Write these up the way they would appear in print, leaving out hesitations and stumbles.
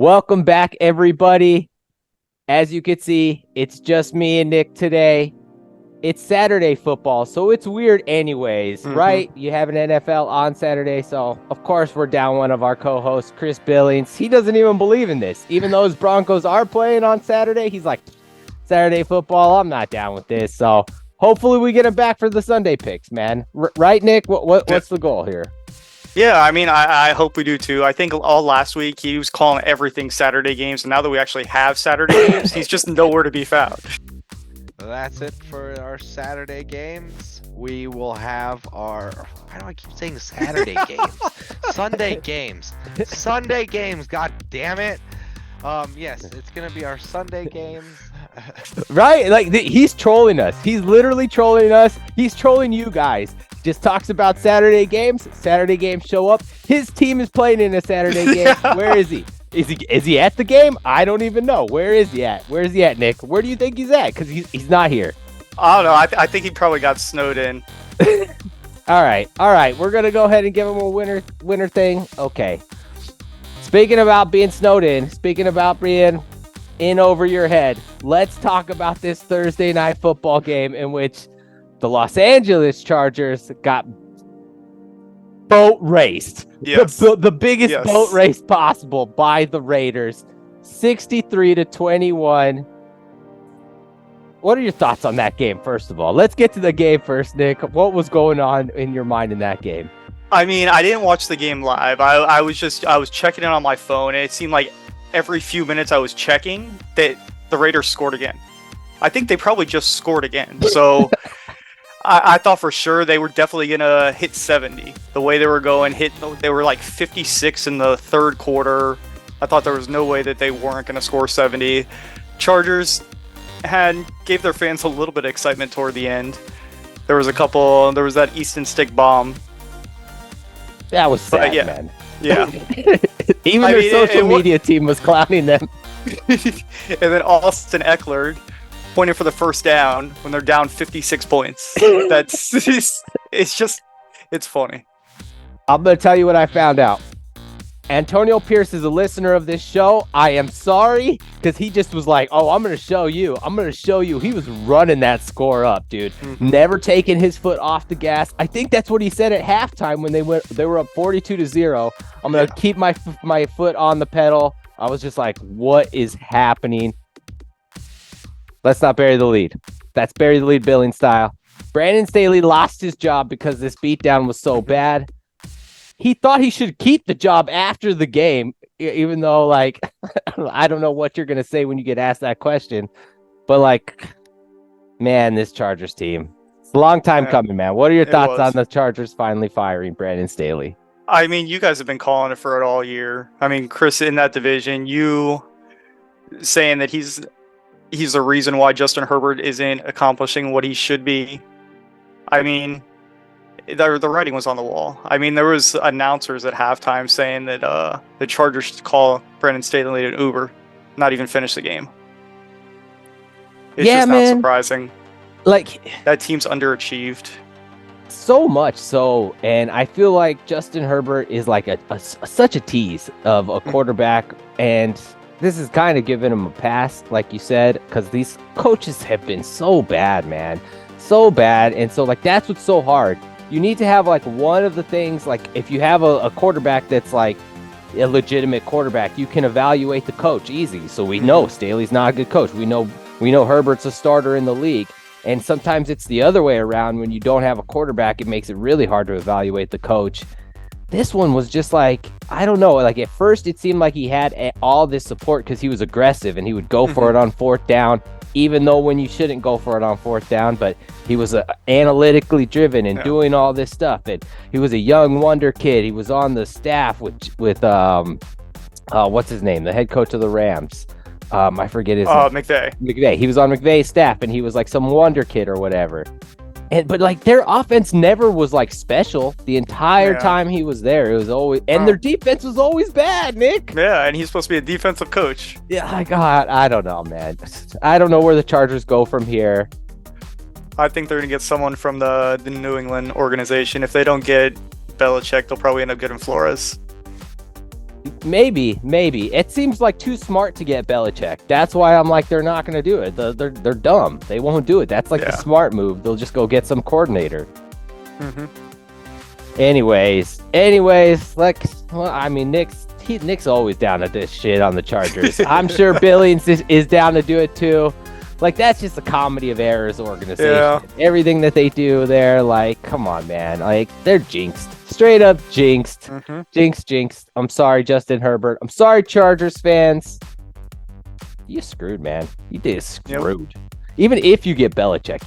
Welcome back, everybody. As you can see, it's just me and Nick today. It's Saturday football, so it's weird anyways, right? You have an NFL on Saturday, so of course we're down one of our co-hosts, Chris Billings. He doesn't even believe in this. Even though his Broncos are playing on Saturday, he's like, Saturday football, I'm not down with this. So hopefully we get him back for the Sunday picks, man. Right, Nick? What's the goal here? Yeah, I mean, I hope we do too. I think all last week he was calling everything Saturday games, and now that we actually have Saturday games, he's just nowhere to be found. That's it for our Saturday games. We will have our... Why do I keep saying Saturday games? Sunday games. Sunday games, god damn it. Yes, it's going to be our Sunday games. Right? Like, he's trolling us. He's literally trolling us. He's trolling you guys. Just talks about Saturday games. Saturday games show up. His team is playing in a Saturday game. Where is he? Is he at the game? I don't even know. Where is he at? Where is he at, Nick? Where do you think he's at? Because he's not here. I don't know. I think he probably got snowed in. All right. We're gonna go ahead and give him a winner thing. Okay. Speaking about being snowed in, speaking about being in over your head, let's talk about this Thursday night football game in which the Los Angeles Chargers got boat raced. Yes. The biggest boat race possible by the Raiders. 63-21. What are your thoughts on that game, first of all? Let's get to the game first, Nick. What was going on in your mind in that game? I mean, I didn't watch the game live. I was checking it on my phone, and it seemed like every few minutes I was checking that the Raiders scored again. I think they probably just scored again. So I thought for sure they were definitely going to hit 70. The way they were going, they were like 56 in the third quarter. I thought there was no way that they weren't going to score 70. Chargers gave their fans a little bit of excitement toward the end. There was that Easton stick bomb. That was sad, man. Yeah. Even their social media team was clowning them. And then Austin Eckler pointing for the first down when they're down 56 points. It's funny. I'm going to tell you what I found out. Antonio Pierce is a listener of this show. I am sorry, because he just was like, oh, I'm going to show you. He was running that score up, dude. Never taking his foot off the gas. I think that's what he said at halftime when they were up 42-0. I'm going to keep my foot on the pedal. I was just like, what is happening? Let's not bury the lead. That's bury the lead Billing style. Brandon Staley lost his job because this beatdown was so bad. He thought he should keep the job after the game, even though, like, I don't know what you're going to say when you get asked that question. But, like, man, this Chargers team, it's a long time coming, man. What are your thoughts on the Chargers finally firing Brandon Staley? I mean, you guys have been calling it for it all year. I mean, Chris, in that division, you saying that he's the reason why Justin Herbert isn't accomplishing what he should be. I mean, the writing was on the wall. I mean, there was announcers at halftime saying that the Chargers should call Brandon Staley an Uber, not even finish the game. It's just not surprising. Like, that team's underachieved. So much so, and I feel like Justin Herbert is like such a tease of a quarterback, and this is kind of giving him a pass, like you said, because these coaches have been so bad, man. So bad, and so, like, that's what's so hard. You need to have, like, one of the things, like, if you have a quarterback that's, like, a legitimate quarterback, you can evaluate the coach easy. So we know Staley's not a good coach. We know Herbert's a starter in the league. And sometimes it's the other way around. When you don't have a quarterback, it makes it really hard to evaluate the coach. This one was just like, I don't know. Like, at first, it seemed like he had all this support because he was aggressive and he would go for it on fourth down, even though when you shouldn't go for it on fourth down. But he was analytically driven and doing all this stuff. And he was a young wonder kid. He was on the staff with what's his name? The head coach of the Rams. I forget his name. McVay. He was on McVay's staff, and he was like some wonder kid or whatever. But like, their offense never was like special the entire time he was there. It was always, and their defense was always bad, Nick. Yeah, and he's supposed to be a defensive coach. Yeah, God, I don't know, man. I don't know where the Chargers go from here. I think they're gonna get someone from the New England organization. If they don't get Belichick, they'll probably end up getting Flores. Maybe. It seems like too smart to get Belichick. That's why I'm like, they're not going to do it. They're dumb. They won't do it. That's like the smart move. They'll just go get some coordinator. Mm-hmm. Anyways, like, well, I mean, Nick's always down to this shit on the Chargers. I'm sure Billings is down to do it too. Like, that's just a comedy of errors organization. Yeah. Everything that they do there, like, come on, man. Like, they're jinxed. Straight up jinxed. Mm-hmm. Jinxed. I'm sorry, Justin Herbert. I'm sorry, Chargers fans. You screwed, man. You did screwed. Yep. Even if you get Belichick,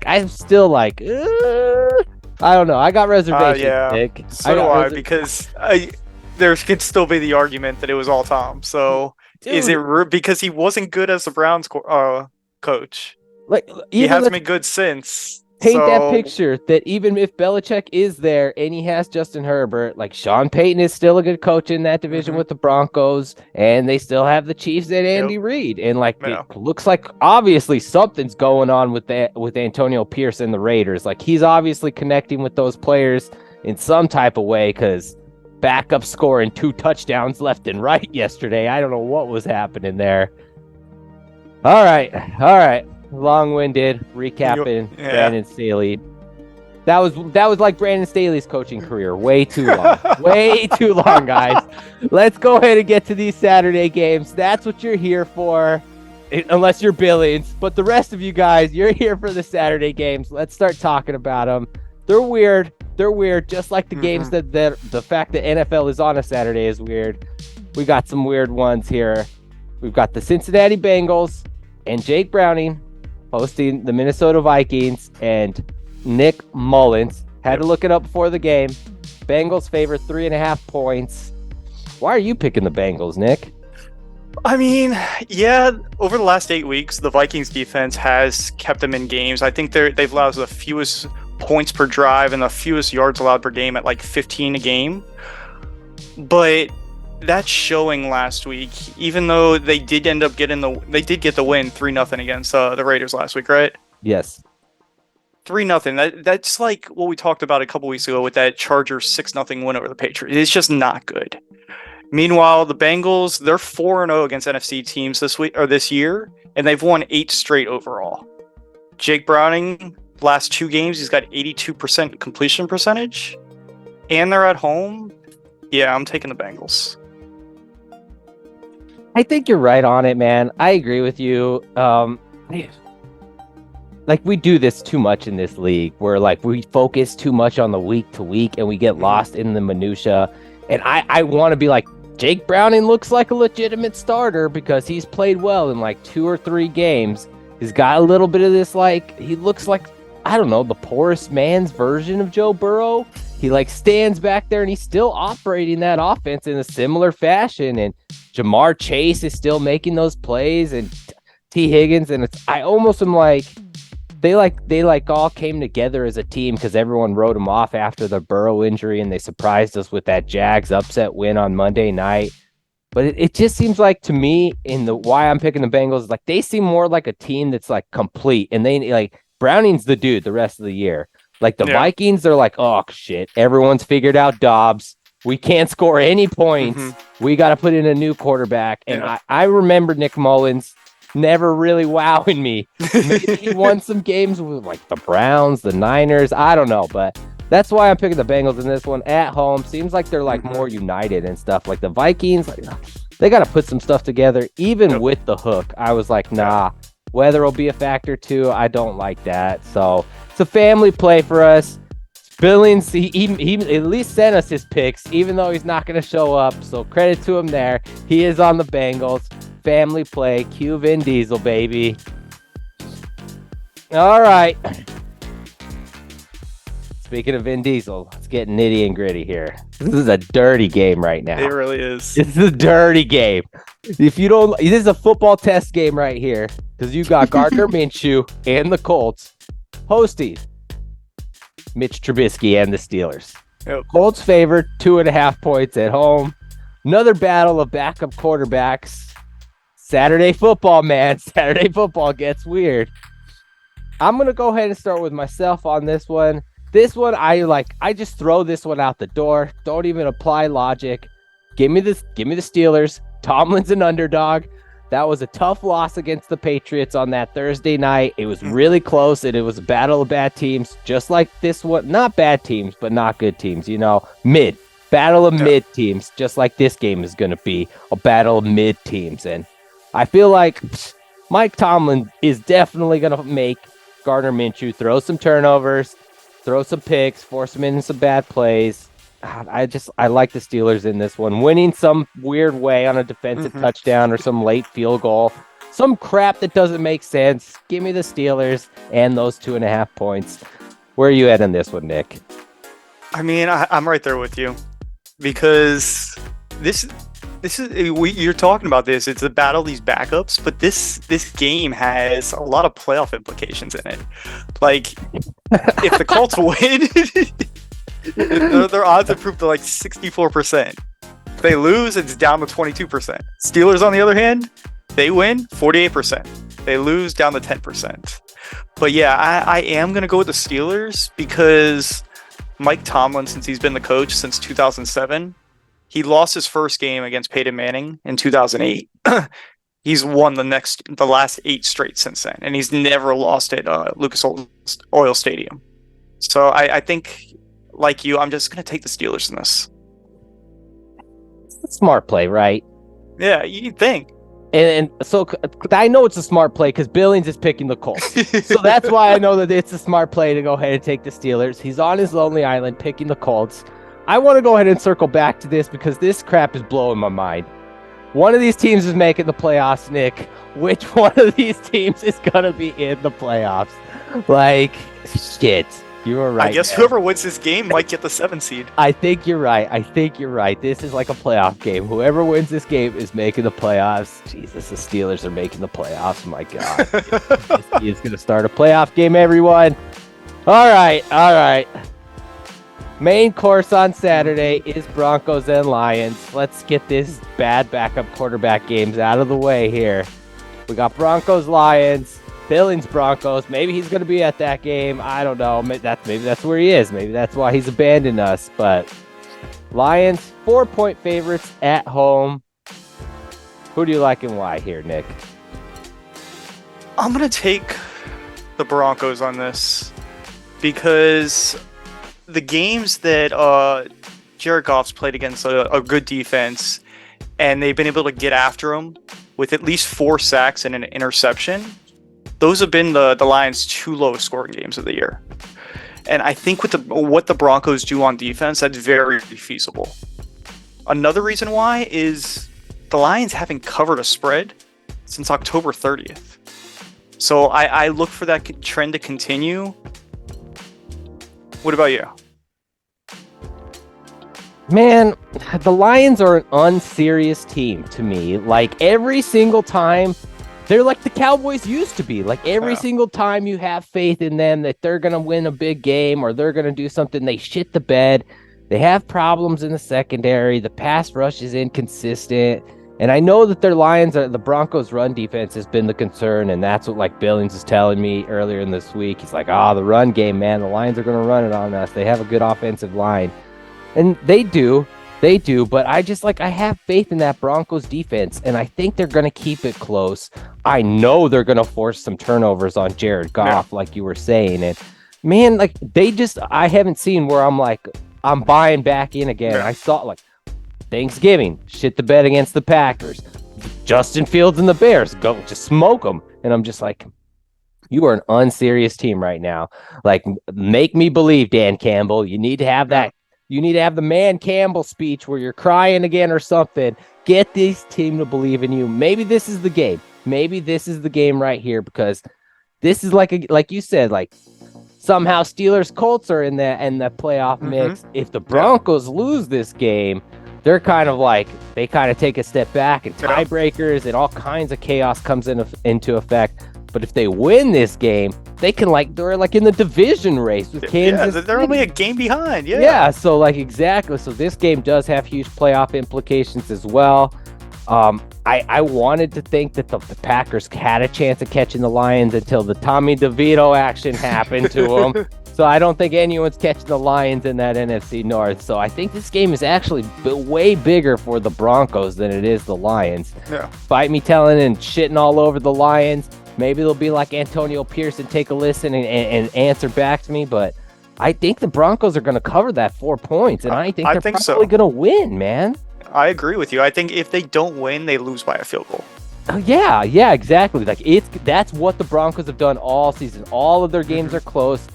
I'm still like, I don't know. I got reservations, Nick. So do I, because there could still be the argument that it was all Tom. So dude, is it because he wasn't good as the Browns coach? Like, he hasn't been good since. Paint that picture that even if Belichick is there and he has Justin Herbert, like Sean Payton is still a good coach in that division with the Broncos, and they still have the Chiefs and Andy Reid, and like it looks like obviously something's going on with Antonio Pierce and the Raiders. Like, he's obviously connecting with those players in some type of way, because backup scoring 2 touchdowns left and right yesterday. I don't know what was happening there. All right. Long-winded recapping Brandon Staley. That was like Brandon Staley's coaching career. Way too long. Way too long, guys. Let's go ahead and get to these Saturday games. That's what you're here for, unless you're Billings. But the rest of you guys, you're here for the Saturday games. Let's start talking about them. They're weird. Just like the games that the fact that NFL is on a Saturday is weird. We got some weird ones here. We've got the Cincinnati Bengals and Jake Browning hosting the Minnesota Vikings, and Nick Mullins had to look it up before the game. Bengals favor 3.5 points. Why are you picking the Bengals, Nick? I mean, over the last 8 weeks, the Vikings defense has kept them in games. I think they've allowed the fewest points per drive and the fewest yards allowed per game at like 15 a game. But that's showing last week, even though they did end up getting they did get the win 3-0 against the Raiders last week, right? Yes. 3-0. That's like what we talked about a couple weeks ago with that Chargers 6-0 win over the Patriots. It's just not good. Meanwhile, the Bengals, they're 4-0 against NFC teams this year, and they've won 8 straight overall. Jake Browning, last 2 games, he's got 82% completion percentage, and they're at home. Yeah, I'm taking the Bengals. I think you're right on it, man. I agree with you. Like, we do this too much in this league, where like we focus too much on the week to week and we get lost in the minutia. And I want to be like, Jake Browning looks like a legitimate starter because he's played well in like 2 or 3 games. He's got a little bit of this, like, he looks like, I don't know, the poorest man's version of Joe Burrow. He like stands back there and he's still operating that offense in a similar fashion. And Jamar Chase is still making those plays, and T. Higgins. And I almost am like, they all came together as a team because everyone wrote them off after the Burrow injury, and they surprised us with that Jags upset win on Monday night. But it just seems like, to me, why I'm picking the Bengals, like, they seem more like a team that's like complete, and they like Browning's the dude the rest of the year. Like the Vikings, they're like, oh shit, everyone's figured out Dobbs. We can't score any points. We got to put in a new quarterback. And I remember Nick Mullins never really wowing me. Maybe he won some games with like the Browns, the Niners. I don't know, but that's why I'm picking the Bengals in this one at home. Seems like they're like more united and stuff. Like the Vikings, like, they got to put some stuff together. Even with the hook, I was like, nah. Weather will be a factor too. I don't like that. So it's a family play for us. Billings, he at least sent us his picks, even though he's not going to show up. So credit to him there. He is on the Bengals. Family play. Cue Vin Diesel, baby. All right. Speaking of Vin Diesel, let's get nitty and gritty here. This is a dirty game right now. It really is. This is a dirty game. If you don't, this is a football test game right here, because you got Gardner Minshew and the Colts hosting Mitch Trubisky and the Steelers. Yep. Colts favored 2.5 points at home. Another battle of backup quarterbacks. Saturday football, man. Saturday football gets weird. I'm going to go ahead and start with myself on this one. This one, I just throw this one out the door. Don't even apply logic. Give me the Steelers. Tomlin's an underdog. That was a tough loss against the Patriots on that Thursday night. It was really close, and it was a battle of bad teams, just like this one. Not bad teams, but not good teams, mid. Battle of mid teams, just like this game is going to be a battle of mid teams. And I feel like Mike Tomlin is definitely going to make Gardner Minshew throw some turnovers, throw some picks, force him into some bad plays. I like the Steelers in this one, winning some weird way on a defensive touchdown or some late field goal, some crap that doesn't make sense. Give me the Steelers and those 2.5 points. Where are you at in this one, Nick? I mean, I'm right there with you because this is you're talking about this. It's a battle of these backups, but this game has a lot of playoff implications in it. Like, if the Colts win. Their odds improved to like 64%. If they lose, it's down to 22%. Steelers, on the other hand, they win 48%. They lose down to 10%. But yeah, I am going to go with the Steelers because Mike Tomlin, since he's been the coach since 2007, he lost his first game against Peyton Manning in 2008. He's won the last 8 straight since then, and he's never lost at Lucas Oil Stadium. So I think, like you, I'm just going to take the Steelers in this. Smart play, right? Yeah, you'd think. And so I know it's a smart play because Billings is picking the Colts. So that's why I know that it's a smart play to go ahead and take the Steelers. He's on his lonely island picking the Colts. I want to go ahead and circle back to this because this crap is blowing my mind. One of these teams is making the playoffs, Nick. Which one of these teams is going to be in the playoffs? Like, shit. You were right. I guess whoever wins this game might get the 7 seed. I think you're right. This is like a playoff game. Whoever wins this game is making the playoffs. Jesus, the Steelers are making the playoffs. My God. This is going to start a playoff game, everyone. All right. Main course on Saturday is Broncos and Lions. Let's get this bad backup quarterback games out of the way here. We got Broncos-Lions. Billings Broncos. Maybe he's going to be at that game. I don't know. Maybe that's where he is. Maybe that's why he's abandoned us. But Lions, 4-point favorites at home. Who do you like and why here, Nick? I'm going to take the Broncos on this because the games that Jared Goff's played against a good defense, and they've been able to get after him with at least 4 sacks and an interception. Those have been the Lions' 2 lowest scoring games of the year. And I think with what the Broncos do on defense, that's very feasible. Another reason why is the Lions haven't covered a spread since October 30th. So I look for that trend to continue. What about you? Man, the Lions are an unserious team to me. Like, every single time, they're like the Cowboys used to be. Like, every single time you have faith in them that they're going to win a big game or they're going to do something, they shit the bed. They have problems in the secondary. The pass rush is inconsistent. And I know that the Broncos' run defense has been the concern, and that's what, like, Billings is telling me earlier in this week. He's like, the run game, man, the Lions are going to run it on us. They have a good offensive line. And they do, but I have faith in that Broncos defense, and I think they're going to keep it close. I know they're going to force some turnovers on Jared Goff, like you were saying. And, man, like, I haven't seen where I'm buying back in again. Yeah. I saw, like, Thanksgiving, shit the bed against the Packers. Justin Fields and the Bears, go just smoke them. And I'm just like, you are an unserious team right now. Like, make me believe, Dan Campbell. You need to have that. You need to have the Man Campbell speech where you're crying again or something. Get this team to believe in you. Maybe this is the game. Maybe this is the game right here, because this is like you said, like, somehow Steelers-Colts are in the playoff mix. If the Broncos lose this game, they're kind of take a step back, and tiebreakers and all kinds of chaos comes into effect. But if they win this game, they can they're in the division race with Kansas. Yeah, they're only a game behind. Yeah. Yeah. So exactly. So this game does have huge playoff implications as well. I wanted to think that the Packers had a chance of catching the Lions until the Tommy DeVito action happened to them. So I don't think anyone's catching the Lions in that NFC North. So I think this game is actually way bigger for the Broncos than it is the Lions. Yeah. Fight me telling and shitting all over the Lions. Maybe they'll be like Antonio Pierce and take a listen and answer back to me. But I think the Broncos are going to cover that 4 points. And I think they're probably going to win, man. I agree with you. I think if they don't win, they lose by a field goal. Yeah, exactly. Like that's what the Broncos have done all season. All of their games are close.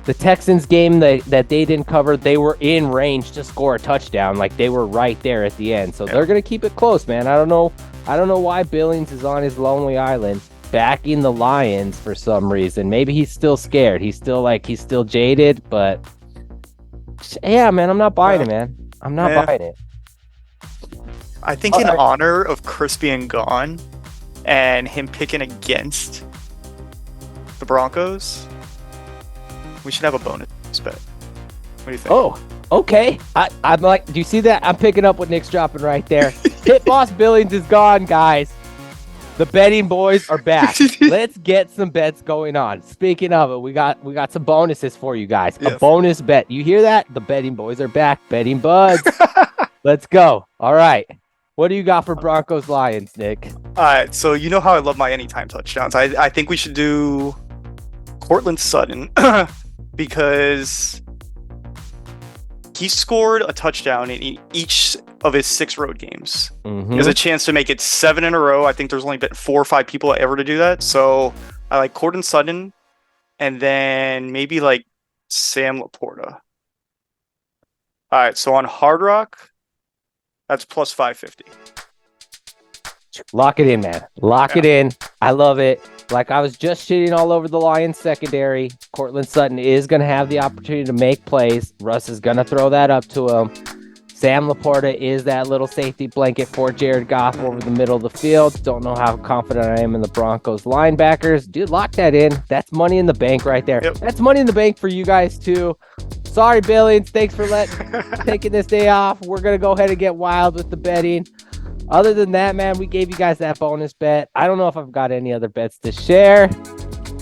The Texans game that they didn't cover, they were in range to score a touchdown. Like they were right there at the end. So they're gonna keep it close, man. I don't know why Billings is on his lonely island backing the Lions for some reason. Maybe he's still scared. He's still jaded, but yeah, man, I'm not buying it, man. I'm not buying it. I think in honor of Chris being gone and him picking against the Broncos, we should have a bonus bet. What do you think? Oh, okay. I'm like, do you see that? I'm picking up what Nick's dropping right there. Hit Boss Billings is gone, guys. The betting boys are back. Let's get some bets going on. Speaking of it, we got some bonuses for you guys. Yes. A bonus bet. You hear that? The betting boys are back. Betting Budz. Let's go. All right. What do you got for Broncos Lions, Nick? All right. So you know how I love my anytime touchdowns. I think we should do Courtland Sutton because he scored a touchdown in each of his 6 road games. He has a chance to make it 7 in a row. I think there's only been 4 or 5 people ever to do that. So I like Courtland Sutton and then maybe like Sam Laporta. All right. So on Hard Rock, that's plus 550. Lock it in, man. Lock it in. I love it. Like I was just shitting all over the Lions secondary. Courtland Sutton is going to have the opportunity to make plays. Russ is going to throw that up to him. Sam Laporta is that little safety blanket for Jared Goff over the middle of the field. Don't know how confident I am in the Broncos linebackers. Dude, lock that in. That's money in the bank right there. Yep. That's money in the bank for you guys too. Sorry, Billings. Thanks for taking this day off. We're going to go ahead and get wild with the betting. Other than that, man, we gave you guys that bonus bet. I don't know if I've got any other bets to share.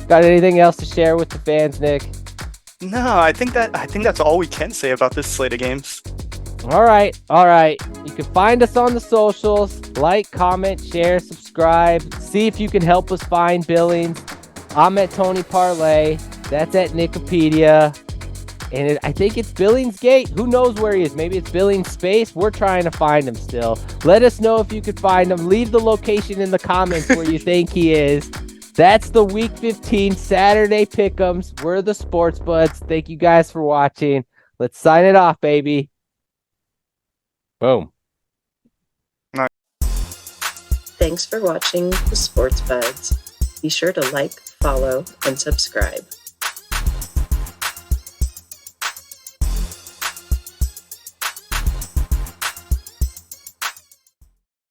Got anything else to share with the fans, Nick? No, I think that's all we can say about this slate of games. All right. You can find us on the socials. Like, comment, share, subscribe. See if you can help us find Billings. I'm at Tony Parlay. That's at Nicopedia. And I think it's Billings Gate. Who knows where he is? Maybe it's Billings Space. We're trying to find him still. Let us know if you could find him. Leave the location in the comments where you think he is. That's the Week 15 Saturday Pick'ems. We're the Sports Buds. Thank you guys for watching. Let's sign it off, baby. Boom. Thanks for watching the Sports Buds. Be sure to like, follow, and subscribe.